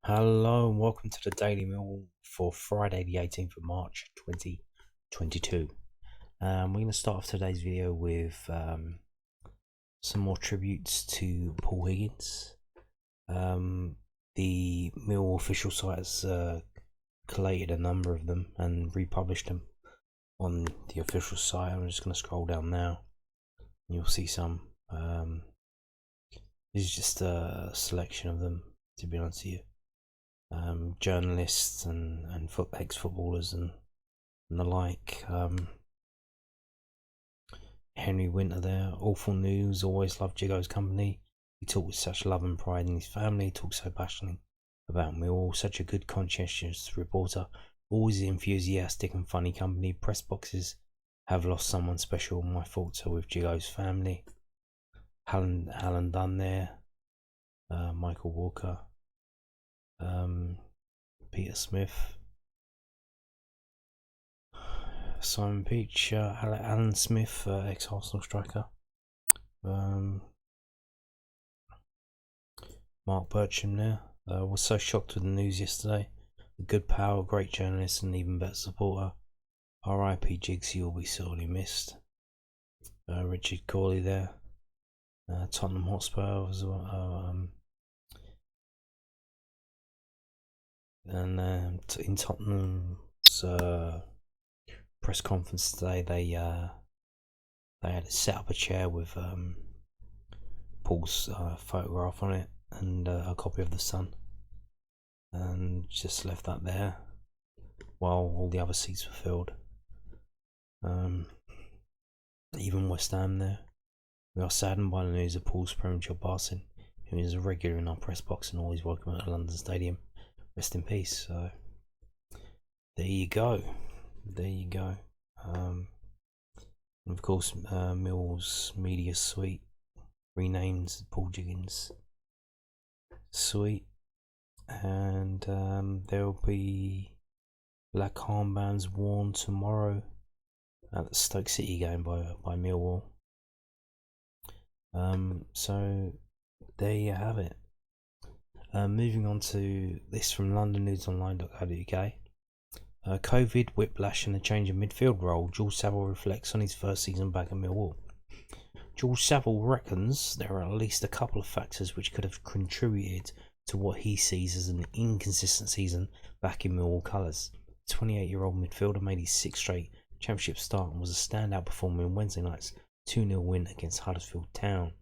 Hello and welcome to the Daily Mill for Friday the 18th of March 2022. We're going to start off today's video with some more tributes to Paul Jiggins. The Mill official site has collated a number of them and republished them on the official site. I'm just going to scroll down now and you'll see some. This is just a selection of them, to be honest with you. Journalists and ex-footballers and the like. Henry Winter there. Awful news. Always loved Jigo's company. He talked with such love and pride in his family. He talked so passionately about Millwall. Such a good, conscientious reporter. Always enthusiastic and funny company. Press boxes have lost someone special. My thoughts are with Jigo's family. Alan Dunn there. Michael Walker. Peter Smith, Simon Peach, Alan Smith, ex-Arsenal striker, Mark Bircham there. Was so shocked with the news yesterday. A good pal, great journalist, and even better supporter. R.I.P. Jiggs, you'll be sorely missed. Richard Corley there. Tottenham Hotspur as well. And in Tottenham's press conference today, they had set up a chair with Paul's photograph on it and a copy of the Sun, and just left that there while all the other seats were filled. Even West Ham there. We are saddened by the news of Paul's premature passing. He was a regular in our press box and always welcome at London Stadium. Rest in peace. So there you go. And of course, Mill's media suite renamed Paul Jiggins Suite, and there will be black armbands worn tomorrow at the Stoke City game by Millwall. So there you have it. Moving on to this from londonnewsonline.co.uk. COVID, whiplash and a change in midfield role. George Saville reflects on his first season back at Millwall. George Saville reckons there are at least a couple of factors which could have contributed to what he sees as an inconsistent season back in Millwall colours. The 28-year-old midfielder made his 6th straight championship start and was a standout performer in Wednesday night's 2-0 win against Huddersfield Town.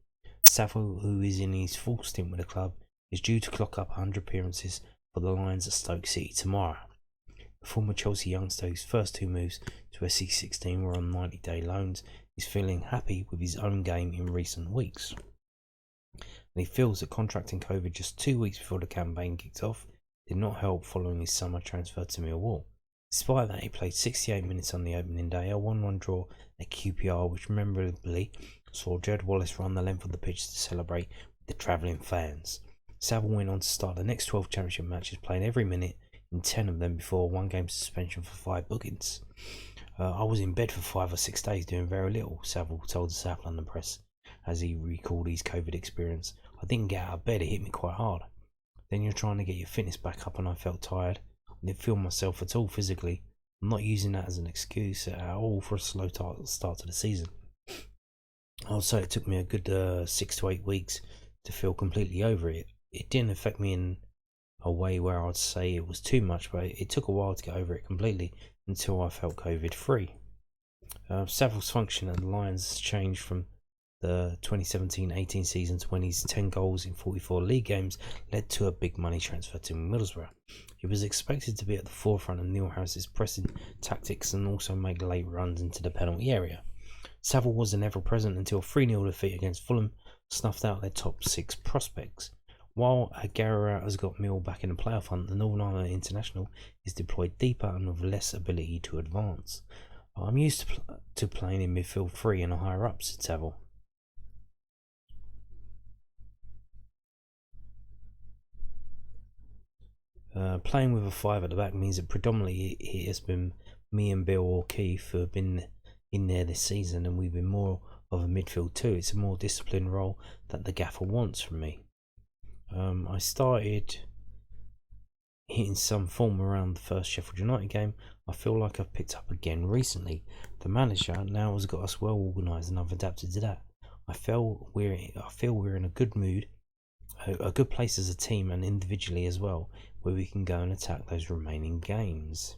Saville, who is in his full stint with the club, is due to clock up 100 appearances for the Lions at Stoke City tomorrow. The former Chelsea youngster, whose first 2 moves to SC16 were on 90-day loans, is feeling happy with his own game in recent weeks. And he feels that contracting COVID just 2 weeks before the campaign kicked off did not help following his summer transfer to Millwall. Despite that, he played 68 minutes on the opening day, a 1-1 draw at QPR, which memorably saw Jed Wallace run the length of the pitch to celebrate with the travelling fans. Saville went on to start the next 12 championship matches, playing every minute in 10 of them before a 1-game suspension for 5 bookings. I was in bed for 5 or 6 days doing very little, Saville told the South London Press as he recalled his COVID experience. I didn't get out of bed, it hit me quite hard. Then you're trying to get your fitness back up and I felt tired. I didn't feel myself at all physically. I'm not using that as an excuse at all for a slow start to the season. I would say it took me a good 6 to 8 weeks to feel completely over it. It didn't affect me in a way where I'd say it was too much, but it took a while to get over it completely until I felt COVID free. Saville's function at the Lions has changed from the 2017-18 season when his 10 goals in 44 league games led to a big money transfer to Middlesbrough. He was expected to be at the forefront of Neil Harris's pressing tactics and also make late runs into the penalty area. Saville wasn't ever present until a 3-0 defeat against Fulham snuffed out their top 6 prospects. While Aguero has got Mill back in the playoff hunt, the Northern Ireland international is deployed deeper and with less ability to advance. I'm used to playing in midfield 3 and higher up, said Saville. Playing with a 5 at the back means that predominantly it has been me and Bill O'Keefe who have been in there this season, and we've been more of a midfield 2. It's a more disciplined role that the gaffer wants from me. I started hitting some form around the first Sheffield United game, I feel like I've picked up again recently. The manager now has got us well organised and I've adapted to that. I feel we're in a good mood, a good place as a team and individually as well, where we can go and attack those remaining games.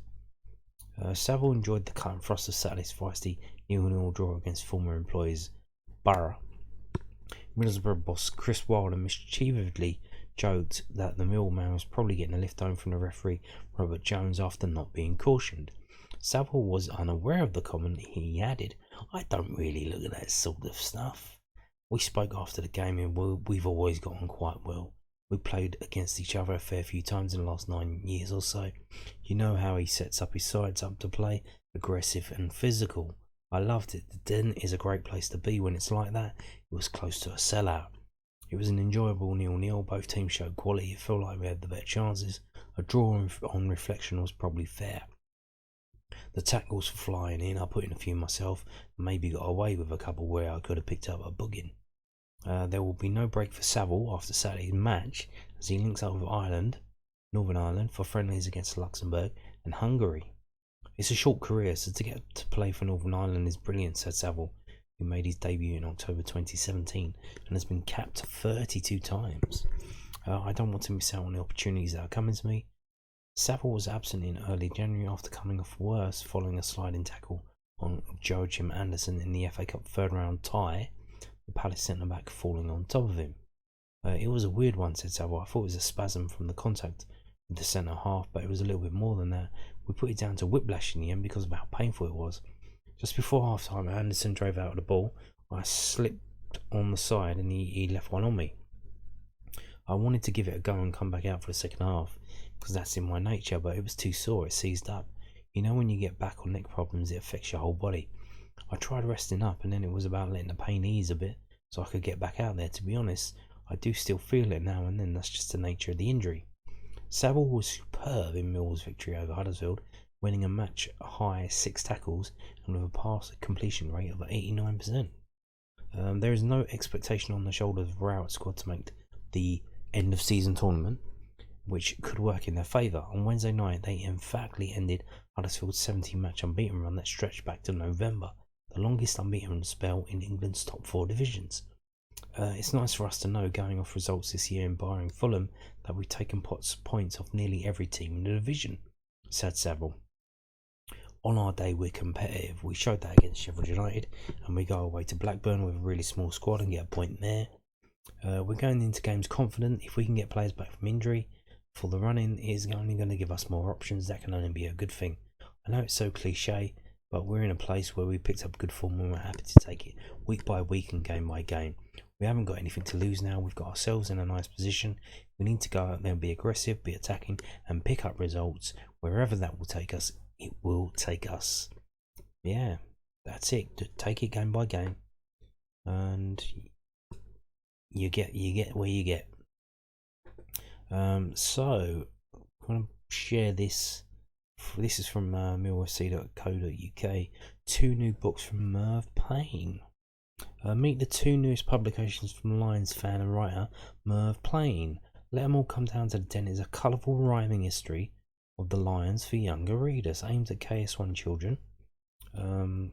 Saville enjoyed the cut and thrust of Saturday's feisty 0-0 draw against former employees Borough. Middlesbrough boss Chris Wilder mischievously joked that the Millman was probably getting a lift home from the referee Robert Jones after not being cautioned. Saville was unaware of the comment. He added, "I don't really look at that sort of stuff. We spoke after the game and we've always got on quite well. We played against each other a fair few times in the last 9 years or so. You know how he sets up his sides up to play, aggressive and physical. I loved it. The Den is a great place to be when it's like that. It was close to a sellout. It was an enjoyable 0-0. Both teams showed quality. It felt like we had the better chances. A draw on reflection was probably fair. The tackles were flying in. I put in a few myself and maybe got away with a couple where I could have picked up a boogin. There will be no break for Saville after Saturday's match as he links up with Northern Ireland, for friendlies against Luxembourg and Hungary. It's a short career, so to get to play for Northern Ireland is brilliant, said Saville, who made his debut in October 2017 and has been capped 32 times. I don't want to miss out on the opportunities that are coming to me. Saville was absent in early January after coming off worse following a sliding tackle on Joachim Andersen in the FA Cup third round tie, the Palace centre-back falling on top of him. It was a weird one, said Saville. I thought it was a spasm from the contact with the centre-half, but it was a little bit more than that. We put it down to whiplash in the end because of how painful it was. Just before half-time, Andersen drove out of the ball. I slipped on the side and he left one on me. I wanted to give it a go and come back out for the second half because that's in my nature, but it was too sore. It seized up. You know, when you get back or neck problems, it affects your whole body. I tried resting up and then it was about letting the pain ease a bit so I could get back out there. To be honest, I do still feel it now and then. That's just the nature of the injury. Saville was superb in Millwall's victory over Huddersfield, winning a match high 6 tackles and with a pass completion rate of 89%. There is no expectation on the shoulders of our squad to make the end of season tournament, which could work in their favour. On Wednesday night, they emphatically ended Huddersfield's 17-match unbeaten run that stretched back to November, the longest unbeaten spell in England's top 4 divisions. It's nice for us to know, going off results this year and barring Fulham, that we've taken points off nearly every team in the division, said Saville. On our day, we're competitive. We showed that against Sheffield United, and we go away to Blackburn with a really small squad and get a point there. We're going into games confident. If we can get players back from injury, for the running is only going to give us more options. That can only be a good thing. I know it's so cliche, but we're in a place where we picked up good form and we're happy to take it week by week and game by game. We haven't got anything to lose now. We've got ourselves in a nice position. We need to go out there and be aggressive, be attacking, and pick up results. Wherever that will take us, it will take us. Yeah, that's it. Take it game by game, and you get where you get. So I'm going to share this. This is from millfc.co.uk. 2 new books from Merv Payne. Meet the 2 newest publications from Lions fan and writer Merv Payne. Let Them All Come Down to the Den is a colourful rhyming history of the Lions for younger readers, aimed at KS1 children. The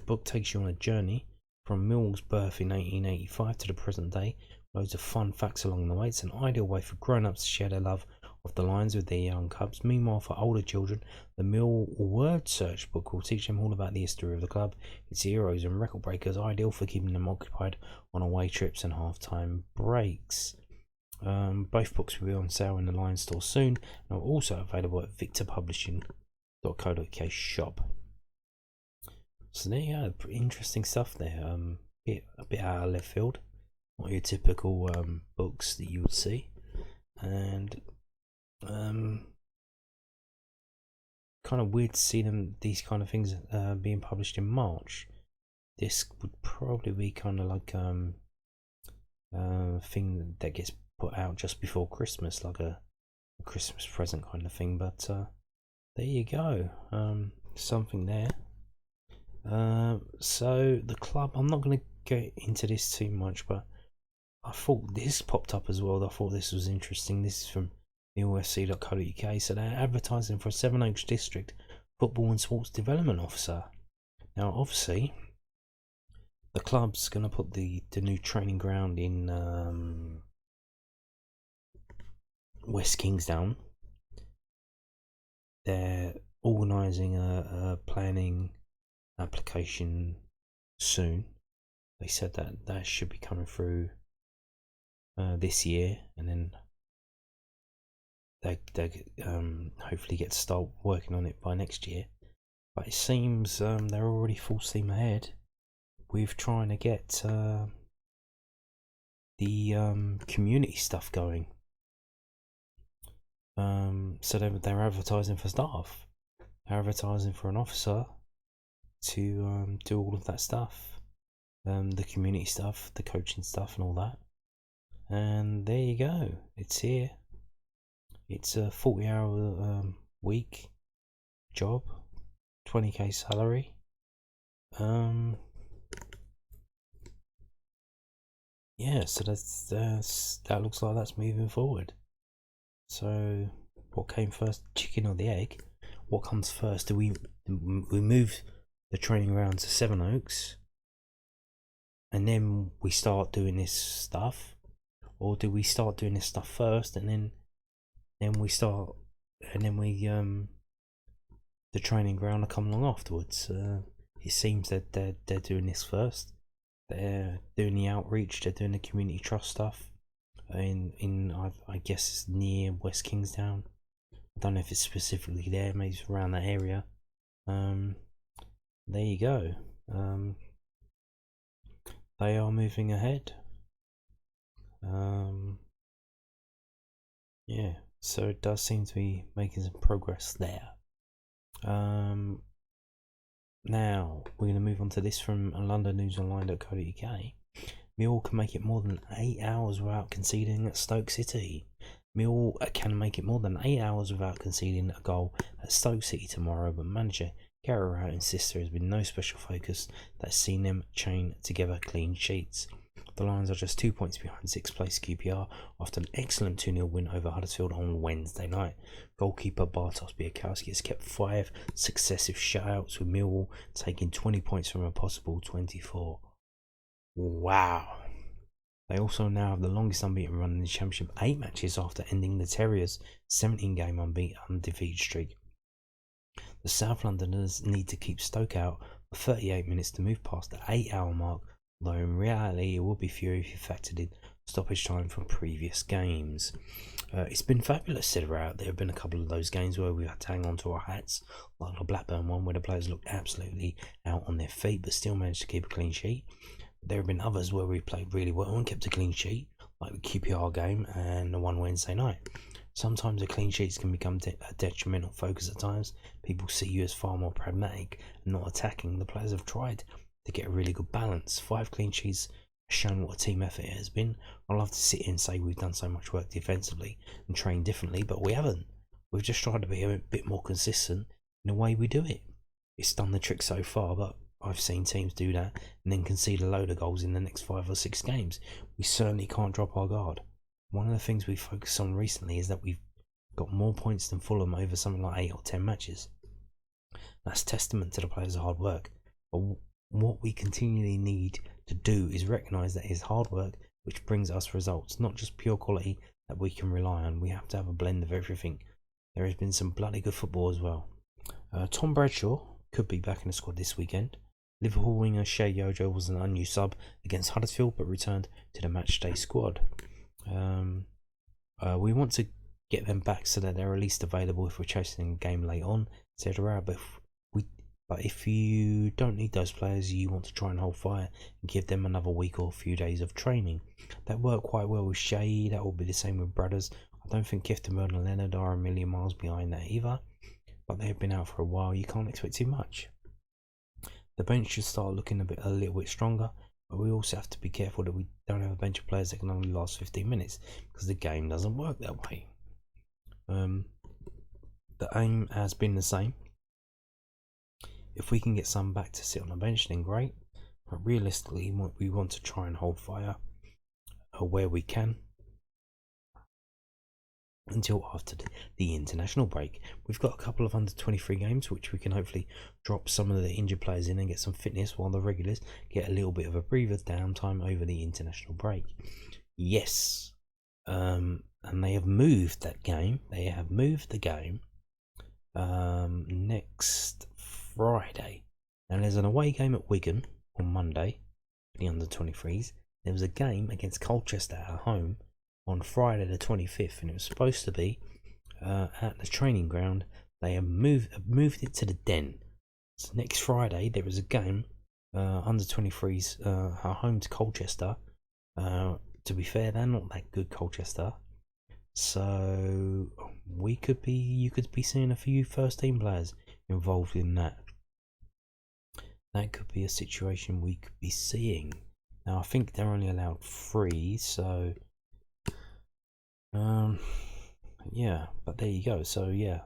book takes you on a journey from Millwall's birth in 1885 to the present day. Loads of fun facts along the way. It's an ideal way for grown-ups to share their love of the Lions with their young cubs. Meanwhile, for older children, the Millwall Word Search book will teach them all about the history of the club, its heroes and record breakers, ideal for keeping them occupied on away trips and half-time breaks. Both books will be on sale in the Lions store soon and are also available at victorpublishing.co.uk shop. So there you go, interesting stuff there. A bit out of left field, not your typical books that you would see, and kind of weird to see these kind of things being published in March. This would probably be kind of like a thing that gets put out just before Christmas, like a Christmas present kind of thing. But there you go, something there. So the club, I'm not going to get into this too much, but I thought this popped up as well. I thought this was interesting. This is from millwallfc.co.uk. So they're advertising for a Sevenoaks District Football and Sports Development Officer. Now, obviously, the club's going to put the new training ground in West Kingsdown. They're organising a planning application soon. They said that should be coming through this year, and then they hopefully get to start working on it by next year. But it seems they're already full steam ahead with trying to get the community stuff going. So they're advertising for staff. They're advertising for an officer to do all of that stuff, the community stuff, the coaching stuff, and all that. And there you go. It's here. It's a 40-hour week job, 20k salary. Yeah, so that looks like that's moving forward. So, what came first, chicken or the egg? What comes first? Do we move the training ground to Sevenoaks, and then we start doing this stuff, or do we start doing this stuff first, and then we the training ground will come along afterwards? It seems that they're doing this first. They're doing the outreach. They're doing the community trust stuff. I guess it's near West Kingsdown. I don't know if it's specifically there, maybe it's around that area. There you go. They are moving ahead. Yeah, so it does seem to be making some progress there. Now we're going to move on to this from londonnewsonline.co.uk. Millwall can make it more than 8 hours without conceding at Stoke City. Millwall can make it more than 8 hours without conceding a goal at Stoke City tomorrow, but manager Gary Rowett insists there has been no special focus that's seen them chain together clean sheets. The Lions are just 2 points behind 6th place QPR after an excellent 2-0 win over Huddersfield on Wednesday night. Goalkeeper Bartosz Białkowski has kept 5 successive shutouts, with Millwall taking 20 points from a possible 24. Wow. They also now have the longest unbeaten run in the Championship, 8 matches after ending the Terriers' 17-game undefeated streak. The South Londoners need to keep Stoke out for 38 minutes to move past the 8-hour mark, though in reality it would be fewer if you factored in stoppage time from previous games. It's been fabulous throughout. There have been a couple of those games where we've had to hang on to our hats, like the Blackburn one where the players looked absolutely out on their feet but still managed to keep a clean sheet. There have been others where we played really well and kept a clean sheet, like the QPR game and the one Wednesday night. Sometimes the clean sheets can become a detrimental focus at times. People see you as far more pragmatic and not attacking. The players have tried to get a really good balance. 5 clean sheets have shown what a team effort it has been. I love to sit here and say we've done so much work defensively and trained differently, but we haven't. We've just tried to be a bit more consistent in the way we do it. It's done the trick so far, but I've seen teams do that and then concede a load of goals in the next 5 or 6 games. We certainly can't drop our guard. One of the things we focused on recently is that we've got more points than Fulham over something like 8 or 10 matches. That's testament to the players' hard work. But what we continually need to do is recognise that it's hard work which brings us results, not just pure quality that we can rely on. We have to have a blend of everything. There has been some bloody good football as well. Tom Bradshaw could be back in the squad this weekend. Liverpool winger Shea Yojo was an unused sub against Huddersfield but returned to the matchday squad. We want to get them back so that they're at least available if we're chasing a game late on, etc. But if you don't need those players, you want to try and hold fire and give them another week or a few days of training. That worked quite well with Shea. That will be the same with Brothers. I don't think Giftenberg and Leonard are a million miles behind that either, but they've been out for a while. You can't expect too much. The bench should start looking a little bit stronger, but we also have to be careful that we don't have a bench of players that can only last 15 minutes, because the game doesn't work that way. The aim has been the same. If we can get some back to sit on the bench, then great. But realistically, we want to try and hold fire where we can. until after the international break. We've got a couple of under 23 games which we can hopefully drop some of the injured players in and get some fitness, while the regulars get a little bit of a breather downtime over the international break. Yes, and they have moved that game. They have moved the game next Friday. And there's an away game at Wigan on Monday, the under 23s. There was a game against Colchester at home on Friday the 25th, and it was supposed to be at the training ground. They have moved it to the Den. So next Friday there is a game, under 23s, at home to Colchester. To be fair, they're not that good, Colchester. So you could be seeing a few first team players involved in that. That could be a situation we could be seeing. Now I think they're only allowed 3, so yeah, but there you go. So yeah,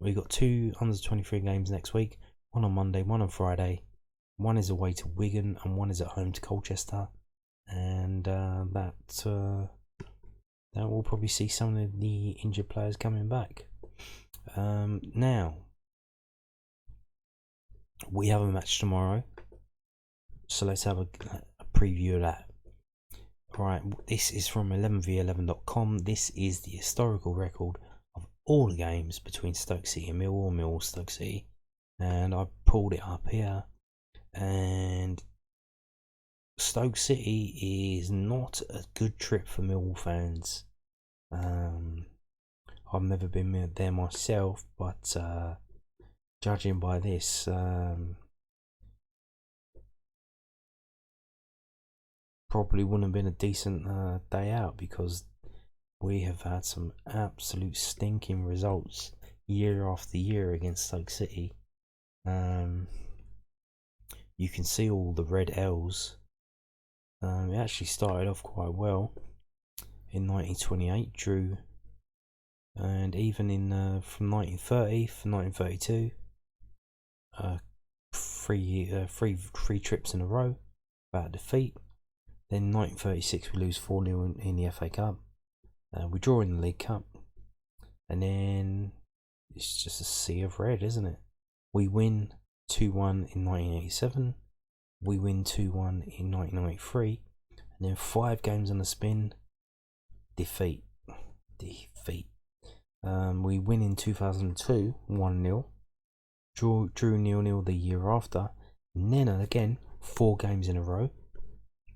we got 2 under 23 games next week. One on Monday, one on Friday. One is away to Wigan and one is at home to Colchester, and that will probably see some of the injured players coming back. Now we have a match tomorrow, so let's have a preview of that. Right, this is from 11v11.com. This is the historical record of all the games between Stoke City and Millwall, Stoke City, and I pulled it up here. And Stoke City is not a good trip for Millwall fans. I've never been there myself, but judging by this, probably wouldn't have been a decent day out, because we have had some absolute stinking results year after year against Stoke City. You can see all the red L's. It actually started off quite well in 1928, drew, and even in from 1930 for 1932, three trips in a row without defeat. Then 1936 we lose 4-0 in the FA Cup. We draw in the League Cup, and then it's just a sea of red, isn't it? We win 2-1 in 1987. We win 2-1 in 1993, and then 5 games on the spin. Defeat. We win in 2002, 1-0. Drew 0-0 the year after, and then again 4 games in a row.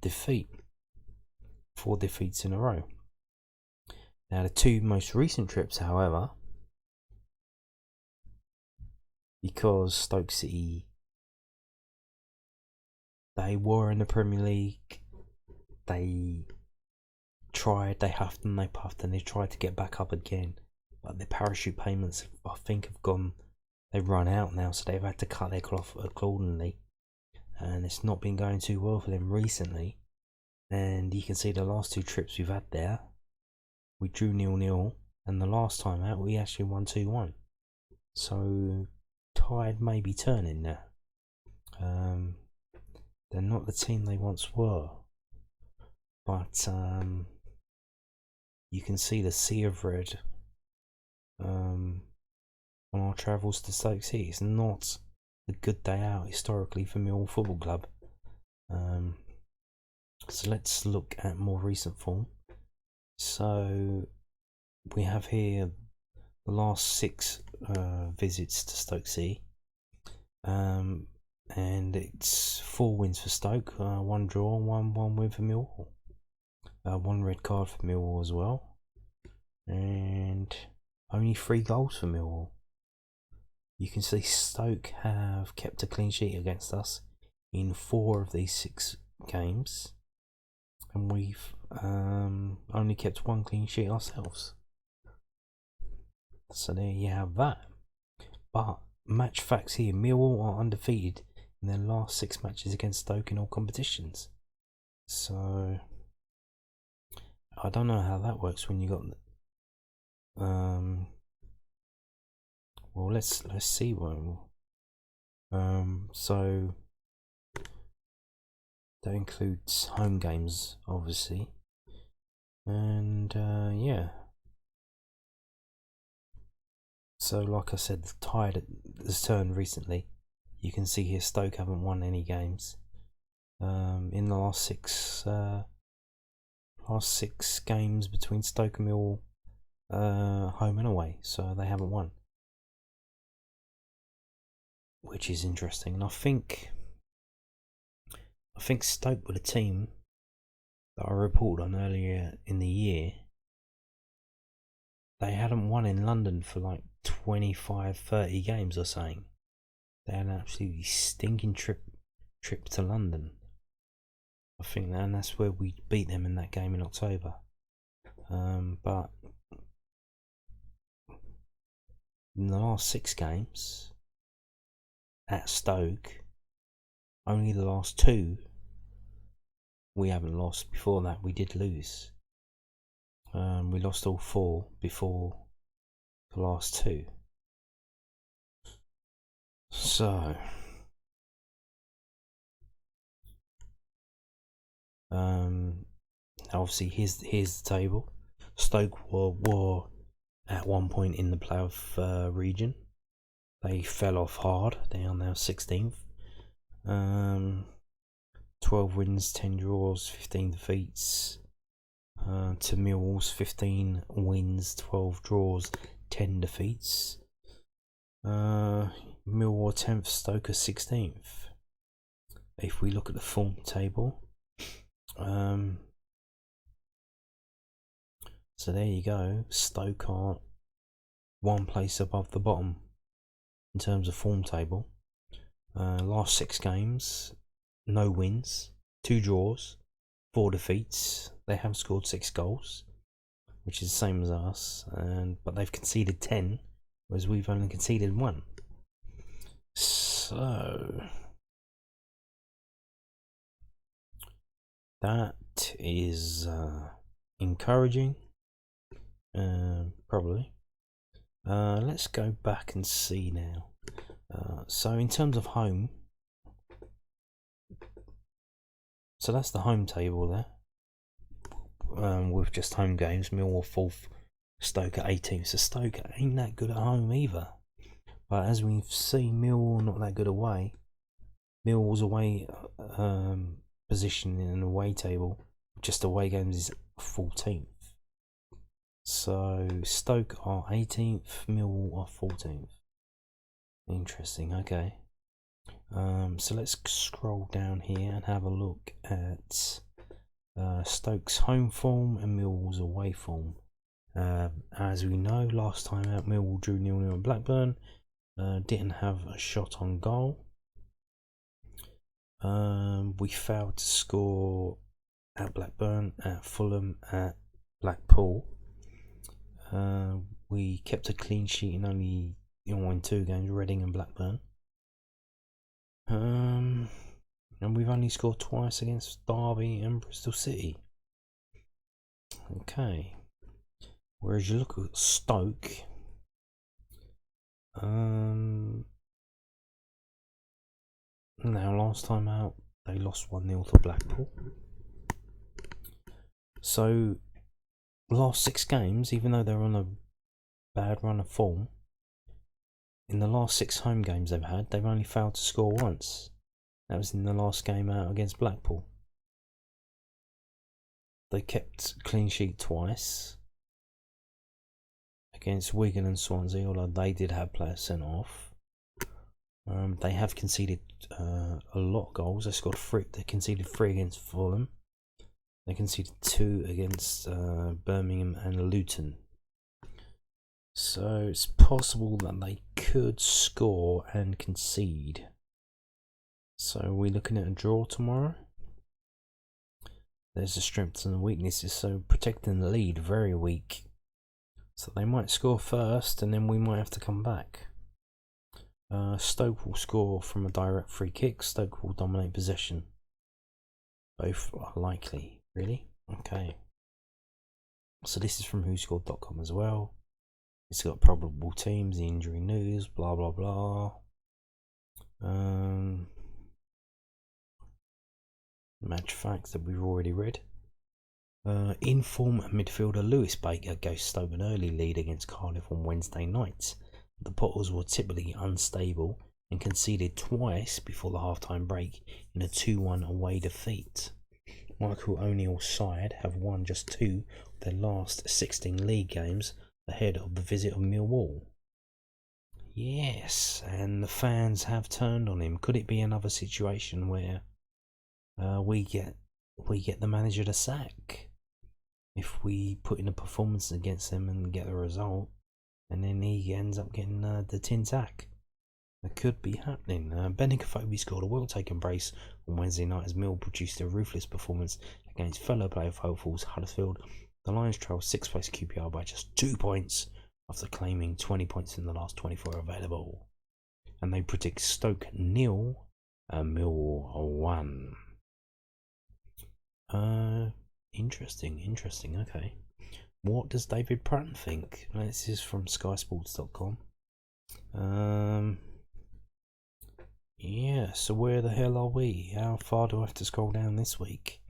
Defeat. 4 defeats in a row. Now the 2 most recent trips, however, because Stoke City, they were in the Premier League, they tried, they huffed and they puffed, and they tried to get back up again, but their parachute payments, I think, have gone, they've run out now, so they've had to cut their cloth accordingly, and it's not been going too well for them recently. And you can see the last 2 trips we've had there, we drew 0-0, and the last time out we actually won 2-1. So tide may be turning now. They're not the team they once were, but you can see the sea of red on our travels to Stoke City. It's not a good day out historically for Millwall Football Club. So let's look at more recent form. So we have here the last 6 visits to Stoke City, and it's 4 wins for Stoke, 1 draw, 1 win for Millwall, 1 red card for Millwall as well, and only 3 goals for Millwall. You can see Stoke have kept a clean sheet against us in 4 of these 6 games, and we've only kept 1 clean sheet ourselves. So there you have that. But match facts here: Millwall are undefeated in their last 6 matches against Stoke in all competitions. So I don't know how that works when you got well, let's see one. So that includes home games, obviously, and yeah. So like I said, the tide has turned recently. You can see here Stoke haven't won any games in the last six games between Stoke and Millwall, home and away, so they haven't won, which is interesting. And I think Stoke were the team that I reported on earlier in the year. They hadn't won in London for like 25-30 games or something. They had an absolutely stinking trip to London. I think that, and that's where we beat them in that game in October. But in the last 6 games at Stoke, only the last 2 we haven't lost. Before that, we did lose. We lost all 4 before the last 2. So, obviously here's the table. Stoke were at one point in the playoff region. They fell off hard. They are now 16th. 12 wins, 10 draws, 15 defeats. To Millwall's 15 wins, 12 draws, 10 defeats. Millwall 10th, Stoke 16th. If we look at the form table, so there you go. Stoke are 1 place above the bottom in terms of form table. Last 6 games, no wins, 2 draws, 4 defeats. They have scored 6 goals, which is the same as us, but they've conceded 10, whereas we've only conceded 1. So that is encouraging, probably. Let's go back and see now. So in terms of home, so that's the home table there, with just home games. Millwall 4th, Stoke at 18th. So Stoke ain't that good at home either. But as we've seen, Millwall not that good away. Millwall's away position in an away table, just away games, is 14th. So Stoke are 18th, Millwall are 14th. Interesting. Okay. So let's scroll down here and have a look at Stoke's home form and Millwall's away form. As we know, last time out Millwall drew 0-0 at Blackburn. Didn't have a shot on goal. We failed to score at Blackburn, at Fulham, at Blackpool. We kept a clean sheet in only in 2 games, Reading and Blackburn. And we've only scored twice against Derby and Bristol City. Okay. Whereas you look at Stoke, now last time out they lost 1-0 to Blackpool. So last 6 games, even though they're on a bad run of form, in the last 6 home games they've had, they've only failed to score once. That was in the last game out against Blackpool. They kept clean sheet twice against Wigan and Swansea, although they did have players sent off. They have conceded a lot of goals. They scored 3. They conceded 3 against Fulham. They conceded 2 against Birmingham and Luton. So it's possible that they could score and concede. So we're looking at a draw tomorrow. There's the strengths and the weaknesses. So protecting the lead, very weak. So they might score first and then we might have to come back. Stoke will score from a direct free kick. Stoke will dominate possession. Both are likely, really. Okay. So this is from whoscored.com as well. It's got probable teams, the injury news, blah blah blah. Match facts that we've already read. In-form midfielder Lewis Baker gave Stoke an early lead against Cardiff on Wednesday night. The Potters were typically unstable and conceded twice before the half-time break in a 2-1 away defeat. Michael O'Neill's side have won just 2 of their last 16 league games ahead of the visit of Millwall. Yes, and the fans have turned on him. Could it be another situation where we get the manager to sack if we put in a performance against them and get a result, and then he ends up getting the tin tack? It could be happening. Benicophobia scored a well-taken brace on Wednesday night as Mill produced a ruthless performance against fellow playoff hopefuls Huddersfield. The Lions trailed 6th place QPR by just 2 points after claiming 20 points in the last 24 available. And they predict Stoke 0 and Millwall 1. Interesting. Okay. What does David Pratt think? This is from skysports.com. Yeah, so where the hell are we? How far do I have to scroll down this week?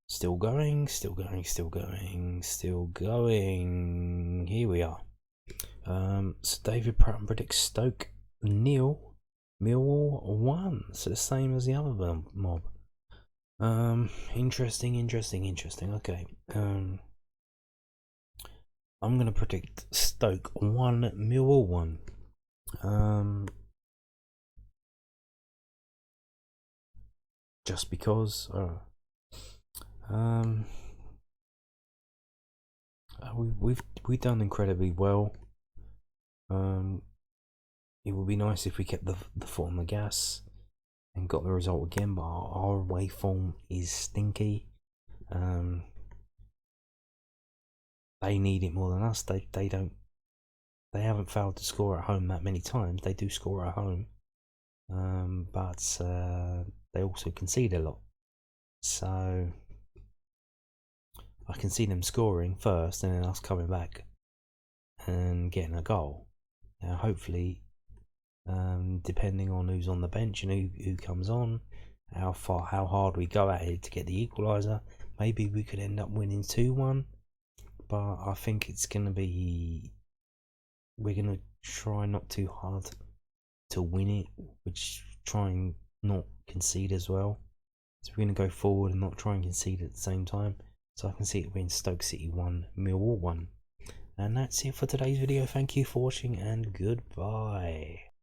Still going. Here we are. So David Pratt predicts Stoke 0, Millwall 1. So the same as the other mob. Interesting. Okay. I'm gonna predict Stoke 1, Millwall 1. Just because. We've done incredibly well. It would be nice if we kept the foot on the gas and got the result again, but our away form is stinky. They need it more than us. They haven't failed to score at home that many times. They do score at home, but they also concede a lot. So I can see them scoring first and then us coming back and getting a goal. Now, hopefully, depending on who's on the bench and who comes on, how hard we go at it to get the equaliser, maybe we could end up winning 2-1. But I think it's going to be, we're going to try not too hard to win it, which try and not concede as well. So we're going to go forward and not try and concede at the same time. So I can see it being Stoke City 1, Millwall 1. And that's it for today's video. Thank you for watching and goodbye.